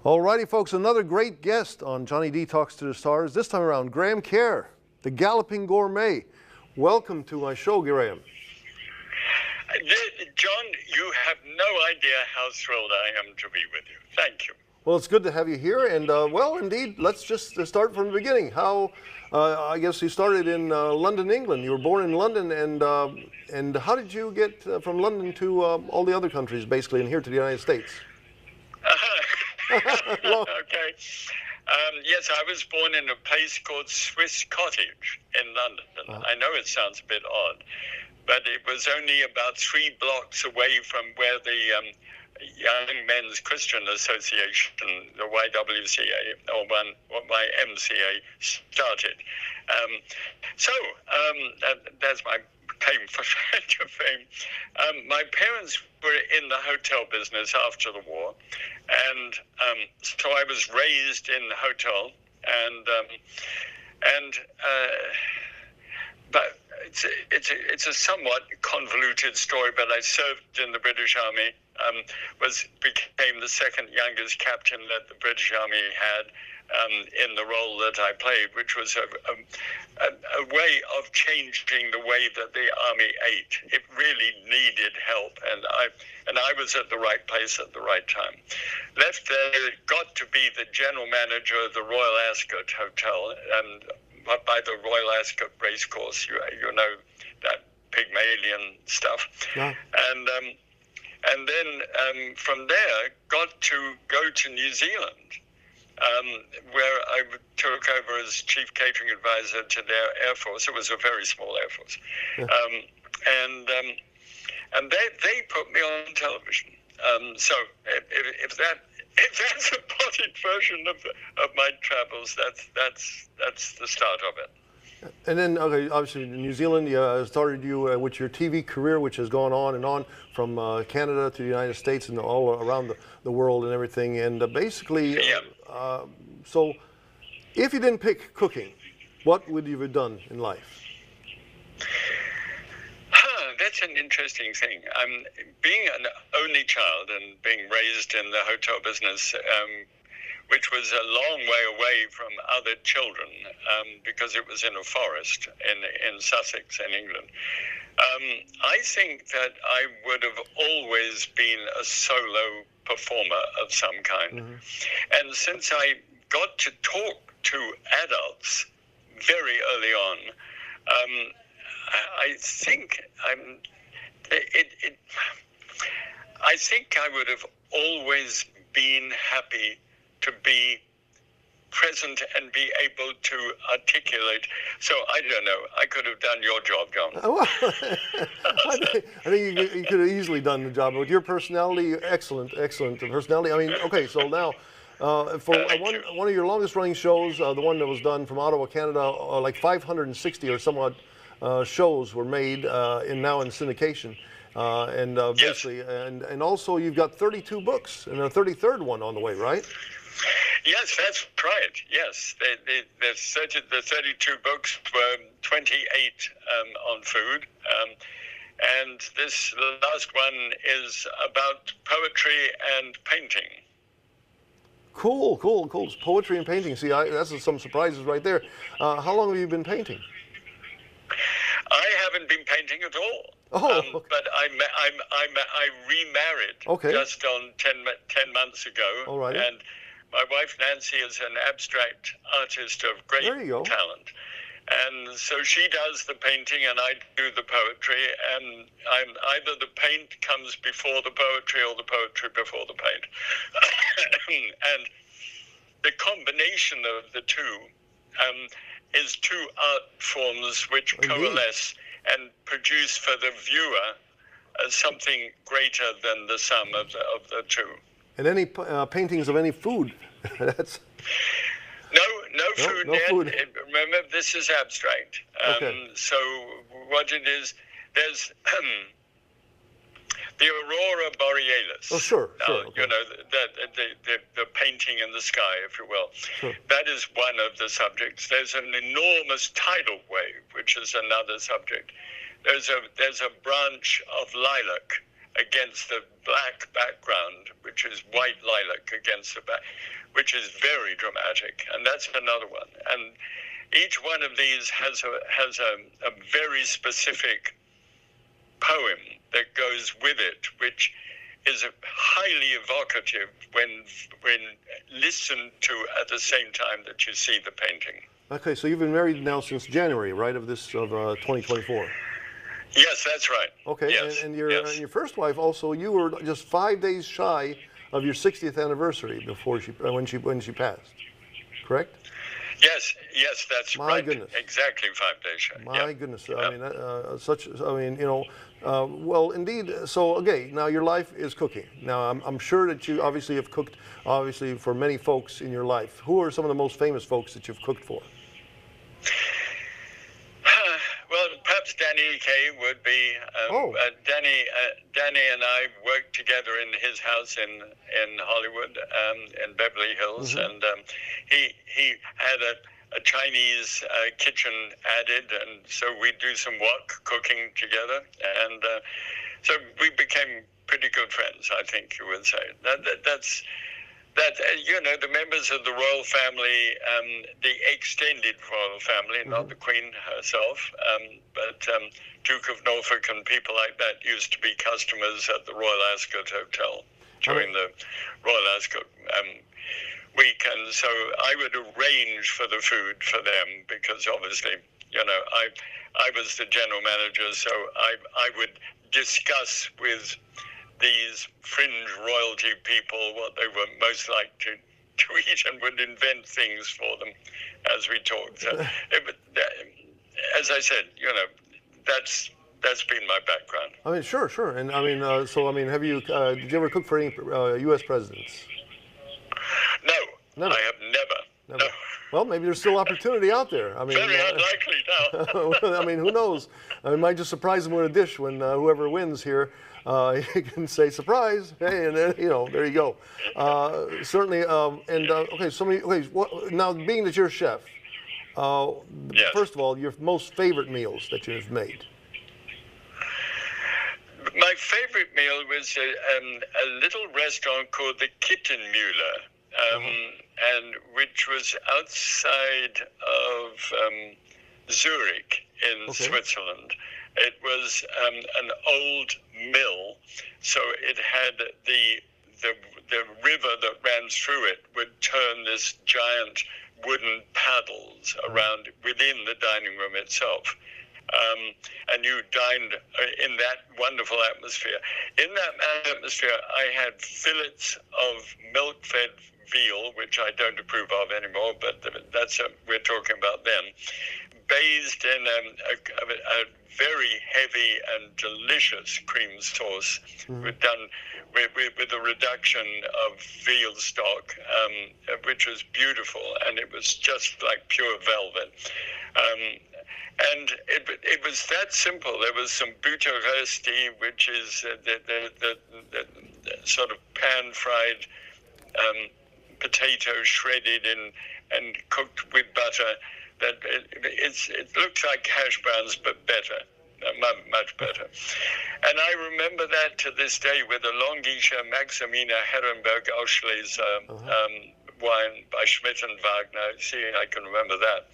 Alrighty, folks, another great guest on Johnny D Talks to the Stars. This time around, Graham Kerr, the Galloping Gourmet. Welcome to my show, Graham. John, you have no idea how thrilled I am to be with you. Thank you. Well, it's good to have you here, and well, indeed, let's just start from the beginning. How, I guess you started in London, England. You were born in London, and how did you get from London to all the other countries, basically, and here to the United States? Okay. Yes, I was born in a place called Swiss Cottage in London. I know it sounds a bit odd, but it was only about 3 blocks away from where the Young Men's Christian Association, the YWCA, or YMCA, started. That's my claim for fame. My parents were in the hotel business after the war, and so I was raised in the hotel, but it's a somewhat convoluted story. But I served in the British Army, became the second youngest captain that the British Army had in the role that I played, which was a way of changing the way that the Army ate. It really needed help, and I was at the right place at the right time. Left there, got to be the general manager of the Royal Ascot Hotel, and by the Royal Ascot Racecourse, you know that Pygmalion stuff. Yeah. And then from there, got to go to New Zealand, where I took over as chief catering advisor to their Air Force. It was a very small Air Force. Yeah. And they put me on television. So if that's a potted version of my travels, that's the start of it. And then, okay, obviously, in New Zealand, started you with your TV career, which has gone on and on from Canada to the United States and all around the world and everything. And basically, so if you didn't pick cooking, what would you have done in life? That's an interesting thing. Being an only child and being raised in the hotel business, which was a long way away from other children, because it was in a forest in Sussex in England. I think that I would have always been a solo performer of some kind. Mm-hmm. And since I got to talk to adults very early on, I think I would have always been happy to be present and be able to articulate. So I don't know. I could have done your job, John. I think you could have easily done the job. With your personality, excellent personality. I mean, okay, so now for one of your longest running shows, the one that was done from Ottawa, Canada, like 560 or somewhat shows were made now in syndication. Basically, and also you've got 32 books and a 33rd one on the way, right? Yes, that's right. Yes, the 32 books were 28 on food, and this last one is about poetry and painting. Cool. Poetry and painting. See, that's some surprises right there. How long have you been painting? I haven't been painting at all. Oh, okay. But I remarried just on 10 months ago. All right. And my wife Nancy is an abstract artist of great talent, and so she does the painting and I do the poetry. And either the paint comes before the poetry or the poetry before the paint. And the combination of the two is two art forms which coalesce and produce for the viewer something greater than the sum of the two. And any paintings of any food? That's no food. No food. Remember, this is abstract. So what it is, there's the aurora borealis. Oh, sure. You know, the painting in the sky, if you will. Sure. That is one of the subjects. There's an enormous tidal wave, which is another subject. There's a branch of lilac against the black background, which is white lilac against the back, which is very dramatic, and that's another one. And each one of these has a very specific poem that goes with it, which is highly evocative when listened to at the same time that you see the painting. Okay, so you've been married now since January, right, of 2024? Yes, that's right. Okay, yes. and your first wife also, you were just 5 days shy of your 60th anniversary before when she passed, correct? Yes, that's My right. goodness. Exactly 5 days shy. My goodness. I mean, well, indeed. So, okay, now your life is cooking. Now, I'm sure that you obviously have cooked, obviously, for many folks in your life. Who are some of the most famous folks that you've cooked for? Well, perhaps Danny Kaye would be. Danny and I worked together in his house in Hollywood, in Beverly Hills, and he had a Chinese kitchen added, and so we do some wok cooking together, and so we became pretty good friends, I think you would say. The members of the royal family, the extended royal family, not the Queen herself, but Duke of Norfolk and people like that used to be customers at the Royal Ascot Hotel during the Royal Ascot week. And so I would arrange for the food for them because obviously, I was the general manager, so I would discuss with these fringe royalty people what they were most like to eat and would invent things for them as we talked. So, as I said, that's been my background. I mean, sure. And I mean, have you, did you ever cook for any U.S. presidents? No, I have never. No. Well, maybe there's still opportunity out there. I mean, very unlikely now. I mean, who knows? I might just surprise them with a dish when whoever wins here. You can say surprise, hey, and then there you go. Certainly, now being that you're a chef, yes. First of all, your most favorite meals that you've made. My favorite meal was a little restaurant called the Kittenmühle, and which was outside of Zurich in Switzerland. It was an old mill, so it had the river that ran through it would turn this giant wooden paddles around within the dining room itself. And you dined in that wonderful atmosphere. In that atmosphere, I had fillets of milk-fed veal, which I don't approve of anymore, but we're talking about then, bathed in a very heavy and delicious cream sauce, done with a reduction of veal stock, which was beautiful, and it was just like pure velvet. And it was that simple. There was some butterrösti, which is the sort of pan-fried potato shredded and cooked with butter. That it looks like hash browns, but better, much better. And I remember that to this day with a Longischer Maximiner Herrenberg Ausschließ wine by Schmidt and Wagner. See, I can remember that.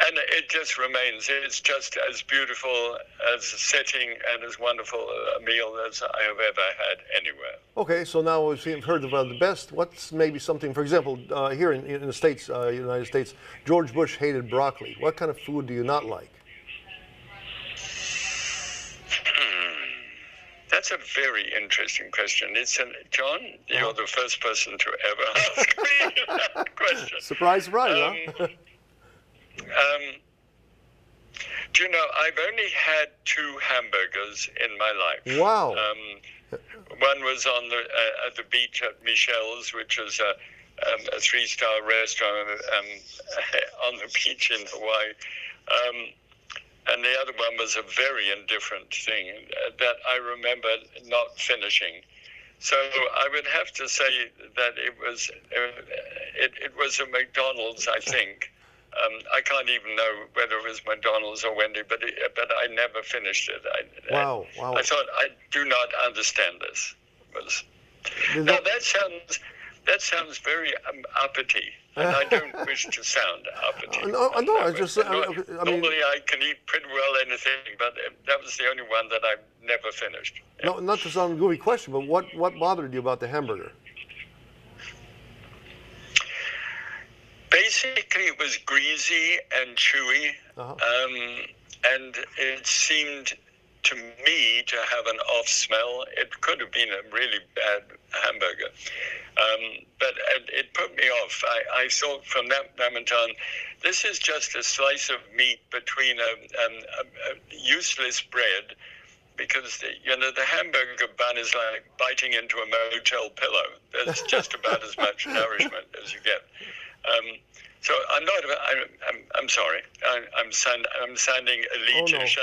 And it just remains. It's just as beautiful as a setting and as wonderful a meal as I have ever had anywhere. Okay, so now we've heard about the best. What's maybe something, for example, here in the States, United States, George Bush hated broccoli. What kind of food do you not like? That's a very interesting question. John, you're the first person to ever ask me that question. Surprise, huh? Do you know, I've only had 2 hamburgers in my life. Wow. One was at the beach at Michelle's, which was a 3-star restaurant on the beach in Hawaii. And the other one was a very indifferent thing that I remember not finishing. So I would have to say that it was a McDonald's, I think. I can't even know whether it was McDonald's or Wendy, but I never finished it. Wow. I thought, I do not understand this. Now that sounds very uppity, and I don't wish to sound uppity. No, I just, I mean, normally I can eat pretty well anything, but that was the only one that I never finished. No, not to sound a goofy question, but what bothered you about the hamburger? Basically, it was greasy and chewy, and it seemed to me to have an off smell. It could have been a really bad hamburger, but it put me off. I thought from that moment on, this is just a slice of meat between a useless bread, because the hamburger bun is like biting into a motel pillow. There's just about as much nourishment as you get. So I'm sorry. I'm sounding elitist,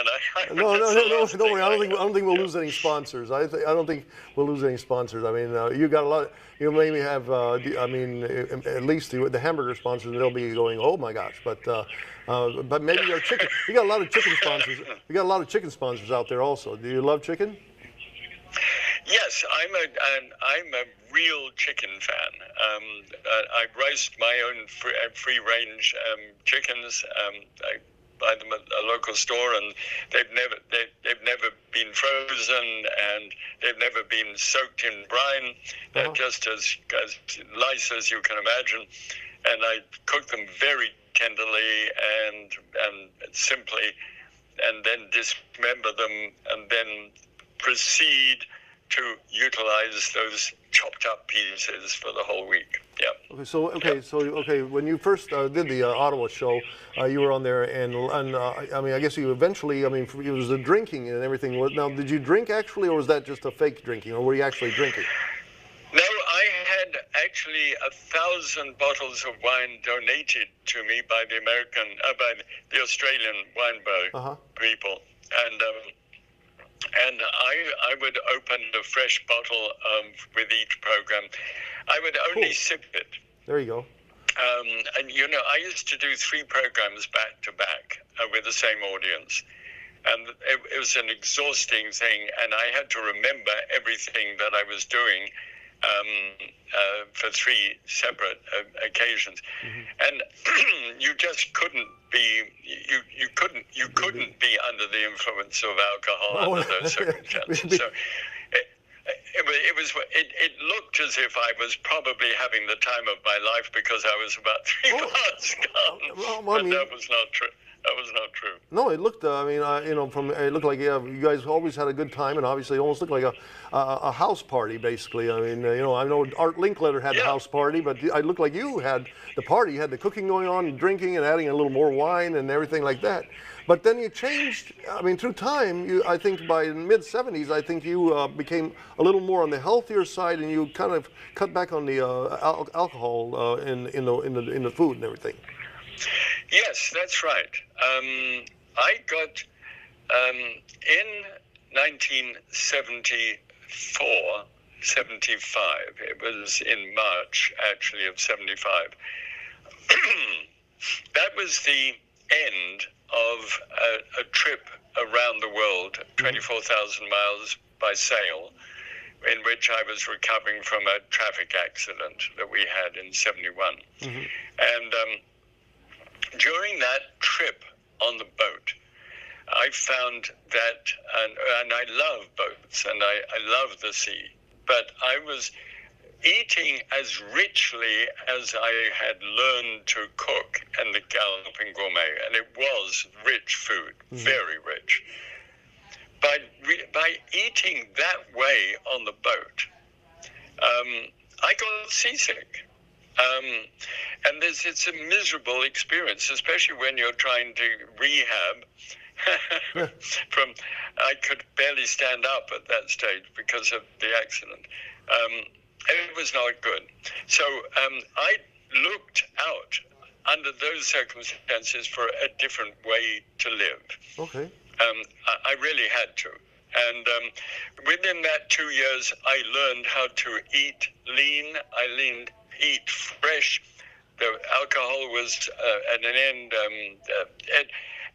and No, don't worry. I don't think we'll lose any sponsors. I don't think we'll lose any sponsors. I mean, you got a lot. You maybe have. I mean, at least the hamburger sponsors, they'll be going, oh my gosh. But maybe your chicken. You got a lot of chicken sponsors. You got a lot of chicken sponsors out there also. Do you love chicken? Yes, I'm a real chicken fan. I roast my own free range chickens. I buy them at a local store, and they've never been frozen, and they've never been soaked in brine. They're just as nice as you can imagine, and I cook them very tenderly and simply, and then dismember them, and then proceed to utilize those chopped up pieces for the whole week. Yeah. Okay. When you first did the Ottawa show, you were on there, and I mean, I guess you eventually, I mean, it was the drinking and everything. Now, did you drink actually, or was that just a fake drinking, or were you actually drinking? No, I had actually 1,000 bottles of wine donated to me by by the Australian Weinberg people, and I would open a fresh bottle with each program. I would only sip it. There you go. And I used to do 3 programs back to back with the same audience, and it was an exhausting thing. And I had to remember everything that I was doing for 3 separate occasions, and you just couldn't be you couldn't be under the influence of alcohol under those circumstances. So it looked as if I was probably having the time of my life, because I was about 3 months gone. But that was not true. That was not true. No, it looked. I mean, it looked like you guys always had a good time, and obviously it almost looked like a house party, basically. I mean, I know Art Linkletter had the house party, but it looked like you had the party. You had the cooking going on, and drinking, and adding a little more wine and everything like that. But then you changed. I mean, through time, I think by the mid-'70s, I think you became a little more on the healthier side, and you kind of cut back on the alcohol in the food and everything. Yes, that's right. I got, in 1974, 75, it was in March, actually, of 75, that was the end of a trip around the world, 24,000 miles by sail, in which I was recovering from a traffic accident that we had in 71. And during that trip on the boat, I found that, and I love boats, and I love the sea, but I was eating as richly as I had learned to cook in the Galloping Gourmet, and it was rich food, very rich. By eating that way on the boat, I got seasick. And it's a miserable experience, especially when you're trying to rehab I could barely stand up at that stage because of the accident. It was not good. So I looked out under those circumstances for a different way to live. Okay. I really had to. And within that 2 years, I learned how to eat lean. I eat fresh, the alcohol was at an end. And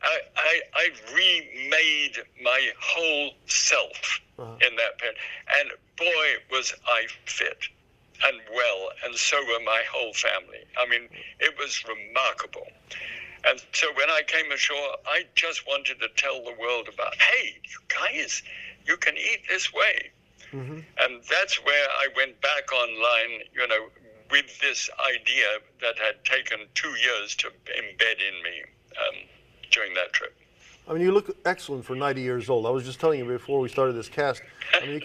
I remade my whole self in that period. And boy, was I fit and well, and so were my whole family. I mean, it was remarkable. And so when I came ashore, I just wanted to tell the world about, hey, you guys, you can eat this way. Mm-hmm. And that's where I went back online, you know, with this idea that had taken 2 years to embed in me during that trip. I mean, you look excellent for 90 years old. I was just telling you before we started this cast. I mean, you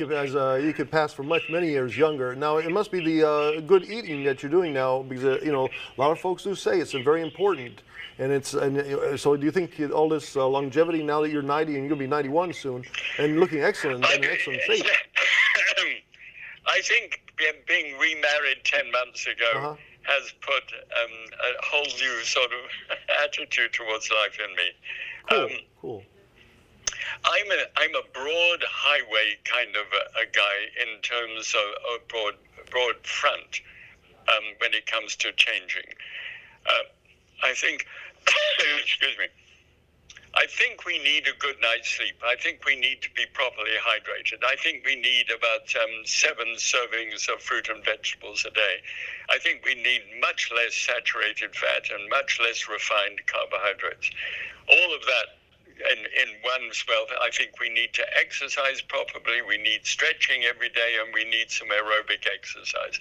could pass for many years younger. Now, it must be the good eating that you're doing now, because you know, a lot of folks do say it's very important. And so, do you think all this longevity now that you're 90 and you're gonna be 91 soon, and looking excellent in excellent shape? I think being remarried 10 months ago has put a whole new sort of attitude towards life in me. Cool. I'm a broad highway kind of a guy in terms of a broad front when it comes to changing. I think, excuse me, I think we need a good night's sleep. I think we need to be properly hydrated. I think we need about 7 servings of fruit and vegetables a day. I think we need much less saturated fat and much less refined carbohydrates. All of that in one swell. I think we need to exercise properly. We need stretching every day, and we need some aerobic exercise.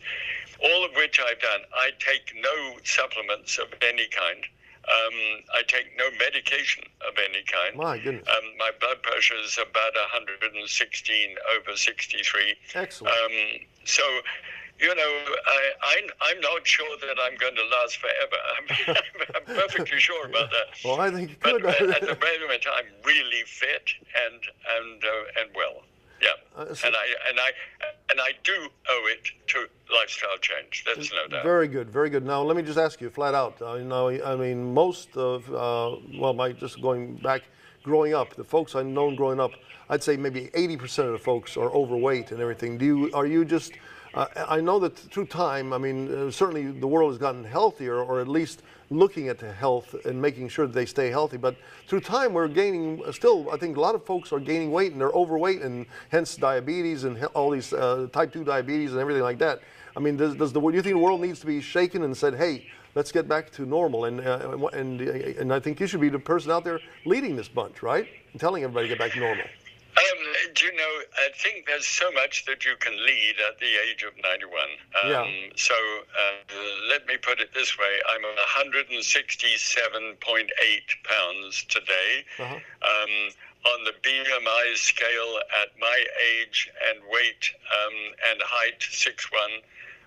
All of which I've done. I take no supplements of any kind. I take no medication of any kind. My goodness. My blood pressure is about 116/63. Excellent. So, you know, I'm not sure that I'm going to last forever. I'm perfectly sure about that. Well, I think you could. But at the moment, I'm really fit and well. Yeah, and I do owe it to lifestyle change. That's no doubt. Very good, very good. Now let me just ask you flat out. I mean, most of just going back, growing up, the folks I've known growing up, I'd say maybe 80% of the folks are overweight and everything. Are you just? I know that through time, I mean, certainly the world has gotten healthier, or at least looking at the health and making sure that they stay healthy. But through time, we're gaining, still, I think a lot of folks are gaining weight and they're overweight, and hence diabetes and all these type 2 diabetes and everything like that. I mean, do you think the world needs to be shaken and said, hey, let's get back to normal? And I think you should be the person out there leading this bunch, right? And telling everybody to get back to normal. Do you know, I think there's so much that you can lead at the age of 91. So let me put it this way. I'm 167.8 pounds today. On the BMI scale at my age and weight and height, 6'1",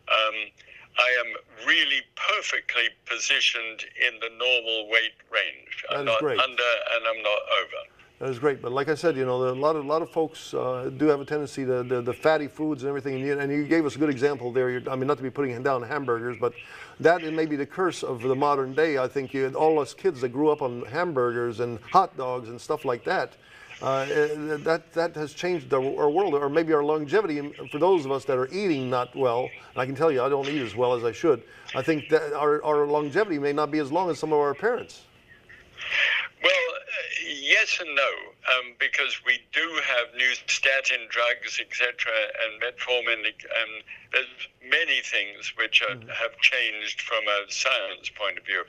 I am really perfectly positioned in the normal weight range. I'm not under and I'm not over. That is great, but like I said, you know, a lot of folks do have a tendency to the fatty foods and everything, and you gave us a good example there. I mean, not to be putting down hamburgers, but that may be the curse of the modern day. I think all us kids that grew up on hamburgers and hot dogs and stuff like that, that has changed our world, or maybe our longevity. For those of us that are eating not well, and I can tell you, I don't eat as well as I should. I think that our longevity may not be as long as some of our parents. Well, yes and no, because we do have new statin drugs, etc., and metformin, and there's many things which have changed from a science point of view.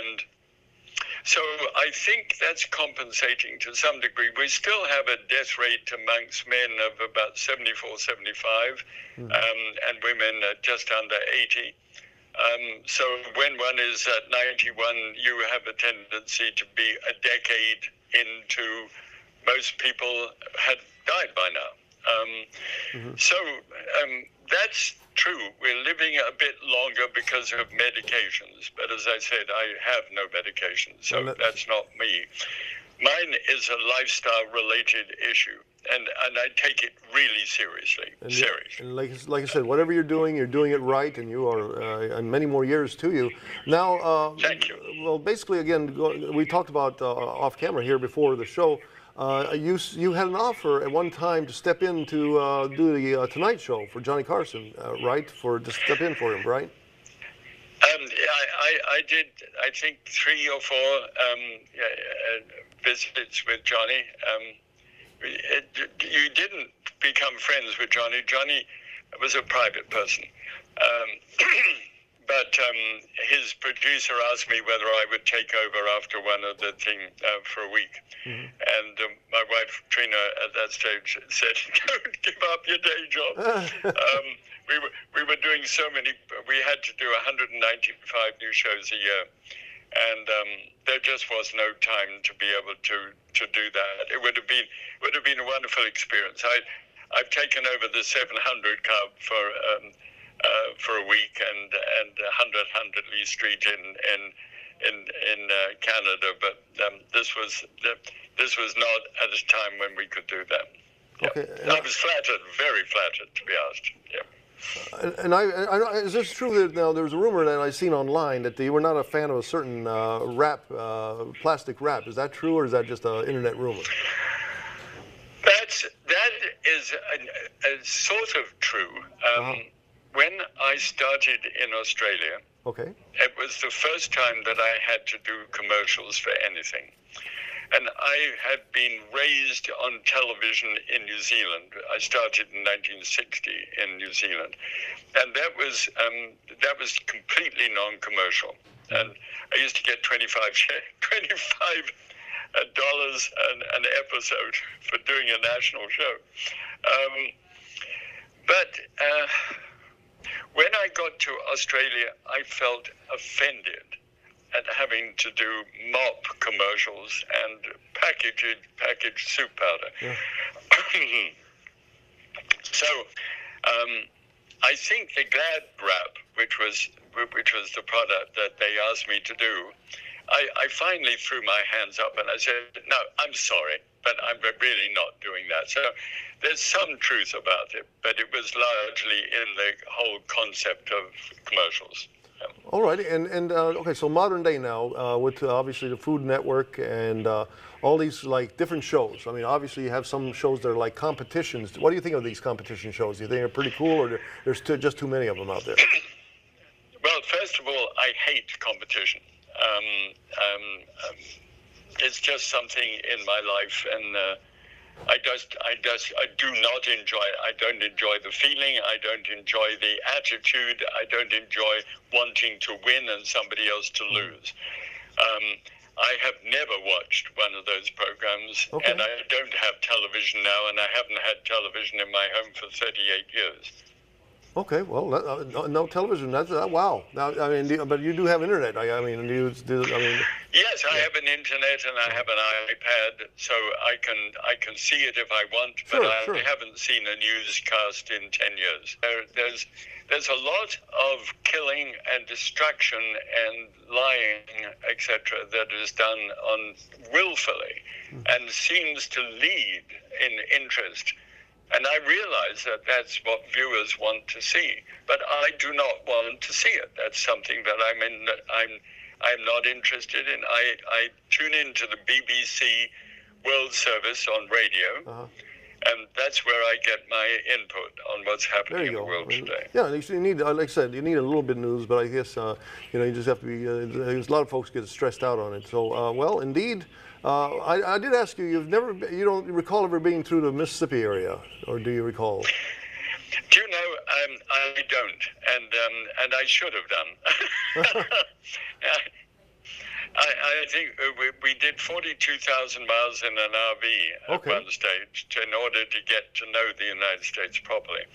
And so I think that's compensating to some degree. We still have a death rate amongst men of about 74, 75, and women just under 80. So when one is at 91, you have a tendency to be a decade into, most people had died by now. So that's true. We're living a bit longer because of medications. But as I said, I have no medication, so that's not me. Mine is a lifestyle-related issue, and I take it really seriously. And like I said, whatever you're doing it right, and you are, and many more years to you. Now, thank you. Well, basically, again, we talked about off camera here before the show. You had an offer at one time to step in to do the Tonight Show for Johnny Carson, right? To step in for him, right? I did, I think, 3 or 4 visits with Johnny. You didn't become friends with Johnny. Johnny was a private person. But his producer asked me whether I would take over after one of the thing for a week. Mm-hmm. And my wife, Trina, at that stage said, don't give up your day job. We were doing so many, we had to do 195 new shows a year. And there just was no time to be able to do that. It would have been a wonderful experience. I've taken over the 700 Club for a week and 100 Lee Street in Canada, but this was not at a time when we could do that. Yeah. Okay. I was flattered, very flattered, to be asked. Yeah. And is this true that now there was a rumor that I seen online that you were not a fan of a certain wrap, plastic wrap? Is that true, or is that just an internet rumor? That is a sort of true. When I started in Australia, okay, it was the first time that I had to do commercials for anything. And I had been raised on television in New Zealand. I started in 1960 in New Zealand, and that was completely non-commercial. And I used to get $25 an episode for doing a national show. But when I got to Australia, I felt offended at having to do mop commercials and packaged soup powder. Yeah. So I think the Glad wrap, which was the product that they asked me to do, I finally threw my hands up and I said, no, I'm sorry, but I'm really not doing that. So there's some truth about it, but it was largely in the whole concept of commercials. All right, and okay, so modern day now, with obviously the Food Network and all these like different shows. I mean, obviously you have some shows that are like competitions. What do you think of these competition shows? Do you think they're pretty cool, or there's just too many of them out there? Well, first of all, I hate competition. It's just something in my life, and I do not enjoy it. I don't enjoy the feeling. I don't enjoy the attitude. I don't enjoy wanting to win and somebody else to lose. I have never watched one of those programs, okay, and I don't have television now, and I haven't had television in my home for 38 years. Okay, well, no television. That's wow. Now, I mean, but you do have internet. I mean, yes, I have an internet and I have an iPad, so I can see it if I want. But I haven't seen a newscast in 10 years. There's a lot of killing and destruction and lying, etc., that is done willfully and seems to lead in interest. And I realize that that's what viewers want to see, but I do not want to see it. That's something that I'm not interested in. I tune into the BBC World Service on radio, and that's where I get my input on what's happening in the world today. Yeah, you need, like I said, you need a little bit of news, but I guess you just have to be. There's a lot of folks get stressed out on it. So, well, indeed. I did ask you. You don't recall ever being through the Mississippi area, or do you recall? Do you know? I don't, and I should have done. I think we did 42,000 miles in an RV at one stage in order to get to know the United States properly.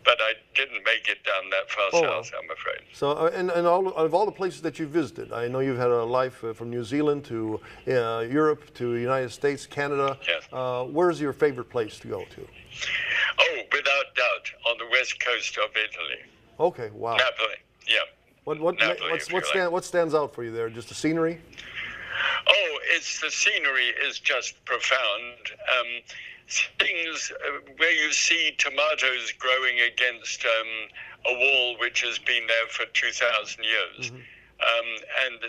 But I didn't make it down that far south, I'm afraid. So, and of all the places that you visited, I know you've had a life from New Zealand to Europe to the United States, Canada. Yes. Where's your favorite place to go to? Oh, without doubt, on the west coast of Italy. Okay, wow. Napoli, yeah. What stands out for you there? Just the scenery? Oh, the scenery is just profound. Things where you see tomatoes growing against a wall which has been there for 2,000 years. And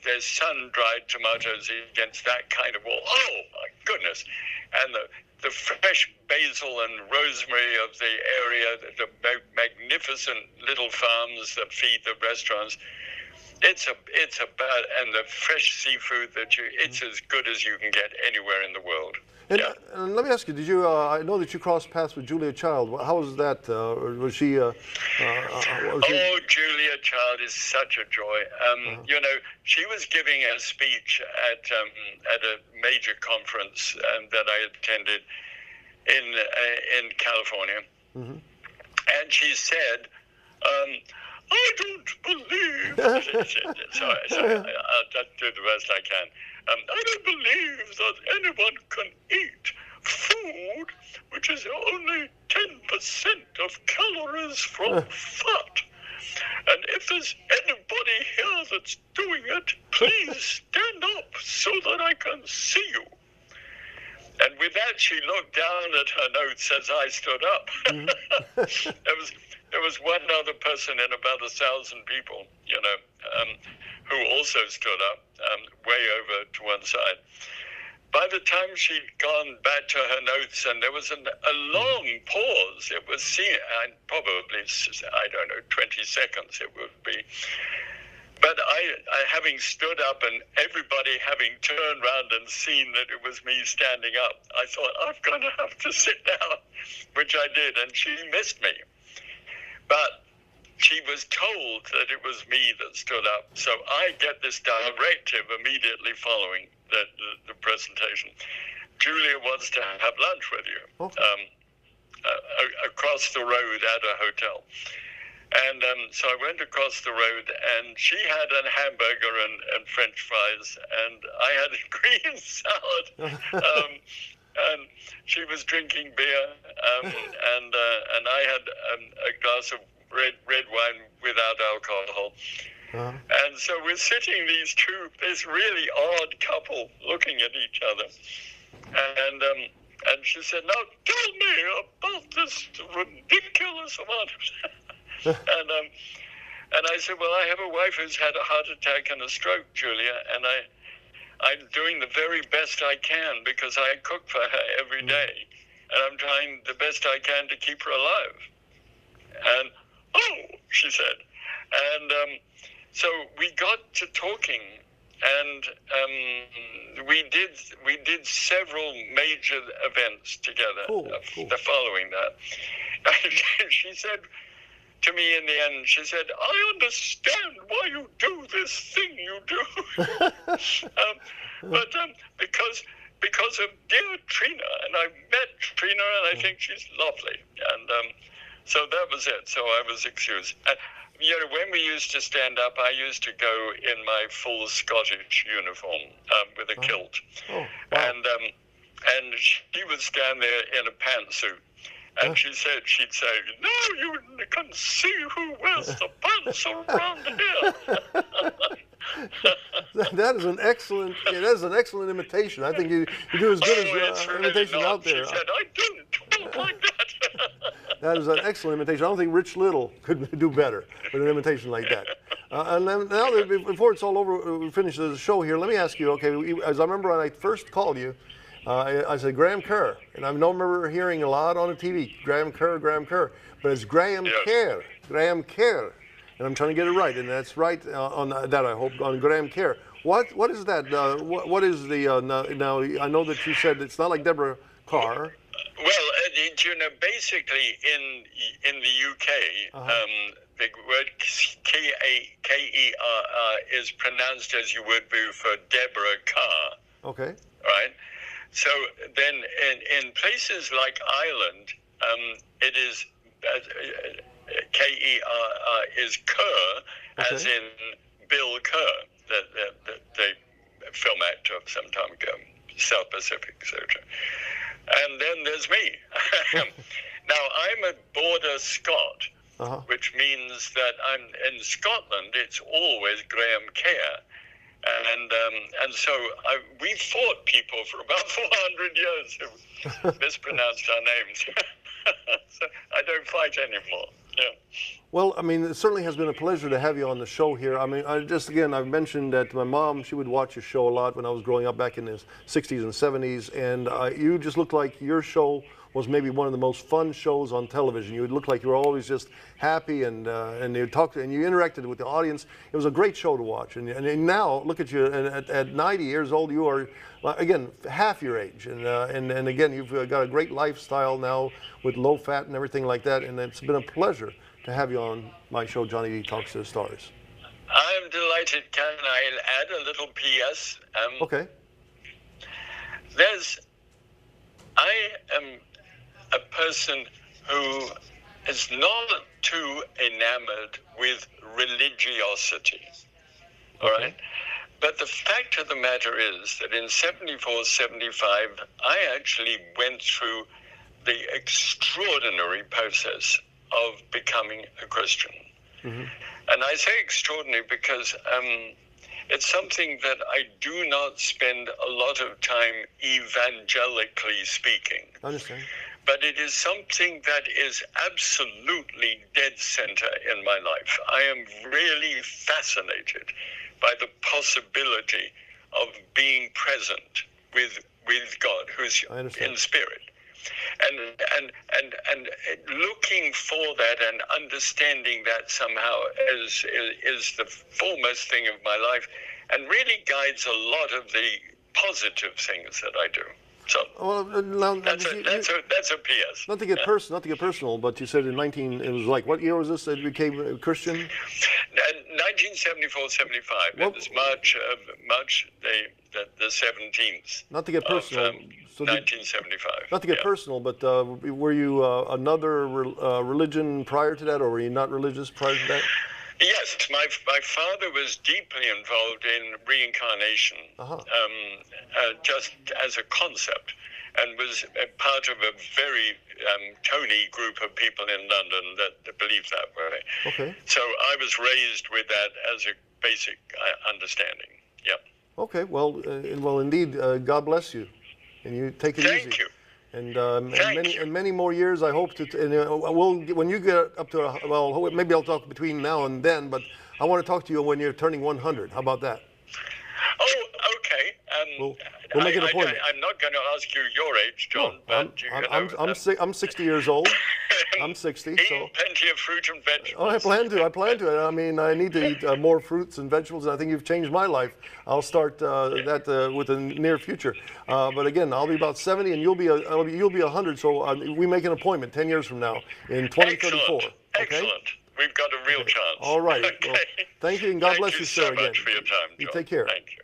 there's sun-dried tomatoes against that kind of wall. Oh, my goodness. And the fresh basil and rosemary of the area, the magnificent little farms that feed the restaurants. It's about, and the fresh seafood it's as good as you can get anywhere in the world. And, Yeah. and let me ask you, did you? I know that you crossed paths with Julia Child. How was that? Was she? Was she Oh, Julia Child is such a joy. You know, she was giving a speech at a major conference that I attended in California, and she said, "I don't believe." Sorry, I'll just do the best I can. I don't believe that anyone can eat food which is only 10% of calories from fat. And if there's anybody here that's doing it, please stand up so that I can see you. And with that, she looked down at her notes as I stood up. There was one other person in about 1,000 people, you know, who also stood up, way over to one side. By the time she'd gone back to her notes, and there was a long pause, it was probably, I don't know, 20 seconds it would be. But I having stood up and everybody having turned around and seen that it was me standing up, I thought, I'm going to have to sit down, which I did, and she missed me. But she was told that it was me that stood up, so I get this directive immediately following the presentation. Julia wants to have lunch with you across the road at a hotel. And so I went across the road, and she had a hamburger and French fries, and I had a green salad. And she was drinking beer, and I had a glass of red wine without alcohol. And so we're sitting, this really odd couple, looking at each other. And she said, "Now tell me about this ridiculous amount of..." And I said, "Well, I have a wife who's had a heart attack and a stroke, Julia, and I'm doing the very best I can because I cook for her every day, and I'm trying the best I can to keep her alive." And, "Oh," she said. And so we got to talking, and we did several major events together. Cool. Following that. And she said to me in the end, she said, "I understand why you do this thing you do." But because of dear Trina, and I met Trina, and I think she's lovely. And so that was it. So I was excused. You know, when we used to stand up, I used to go in my full Scottish uniform with a kilt. Oh, wow. And she would stand there in a pantsuit. And she'd say, "Now you can see who wears the pants around here." That is an excellent imitation. I think you do as good as really imitations not. out there. She said, "I don't like that." That is an excellent imitation. I don't think Rich Little could do better with an imitation like that. And then now, before it's all over, we finish the show here. Let me ask you. Okay, as I remember when I first called you, I said Graham Kerr, and I don't remember hearing a lot on the TV. Graham Kerr, but it's Graham Kerr, and I'm trying to get it right, and that's right on that. I hope on Graham Kerr. What is that? What is the now? I know that you said it's not like Deborah Carr. Well, you know, basically in the UK, the word Kerr is pronounced as you would do for Deborah Carr. Okay. Right. So then, in places like Ireland, it is Kerr is Kerr, as in Bill Kerr, the film actor of some time ago, South Pacific, etc. And then there's me. Now I'm a border Scot, which means that I'm in Scotland. It's always Graham Kerr. And so we fought people for about 400 years who mispronounced our names. So I don't fight anymore. Yeah. Well, I mean, it certainly has been a pleasure to have you on the show here. I mean, I've mentioned that my mom, she would watch your show a lot when I was growing up back in the 60s and 70s, and you just looked like your show was maybe one of the most fun shows on television. You would look like you were always just happy, and you talked and you interacted with the audience. It was a great show to watch. And now, look at you, at 90 years old, you are, again, half your age. And again, you've got a great lifestyle now with low fat and everything like that, and it's been a pleasure to have you on my show, Johnny D Talks to the Stars. I'm delighted. Can I add a little P.S.? Okay. I am a person who is not too enamored with religiosity. All right? But the fact of the matter is that in 74, 75, I actually went through the extraordinary process of becoming a Christian. Mm-hmm. And I say extraordinary because it's something that I do not spend a lot of time evangelically speaking. I understand. But it is something that is absolutely dead center in my life. I am really fascinated by the possibility of being present with God, who's in spirit. And looking for that and understanding that somehow is the foremost thing of my life, and really guides a lot of the positive things that I do. So that's a PS. Not to get personal, but you said it was like, what year was this that you became a Christian? 1974, 75. It was March the 17th. Not to get personal. 1975. Not to get personal, but were you another religion prior to that, or were you not religious prior to that? Yes, my father was deeply involved in reincarnation, just as a concept, and was a part of a very Tony group of people in London that believed that way. Okay. So I was raised with that as a basic understanding. Yep. Okay. Well, indeed. God bless you, and you take it easy. Thank you. And many more years, I hope to. When you get up to maybe I'll talk between now and then. But I want to talk to you when you're turning 100. How about that? Oh, okay. We'll make an appointment. I'm not going to ask you your age, John. No, I'm 60 years old. I'm 60. Eat plenty of fruit and vegetables. Oh, I plan to. I mean, I need to eat more fruits and vegetables, and I think you've changed my life. I'll start that with the near future. But again, I'll be about 70, and you'll be 100. So we make an appointment 10 years from now in 2034. Excellent. We've got a real chance. All right. Okay. Well, thank you, and God bless you, sir. Thank you so much for your time, John. You take care. Thank you.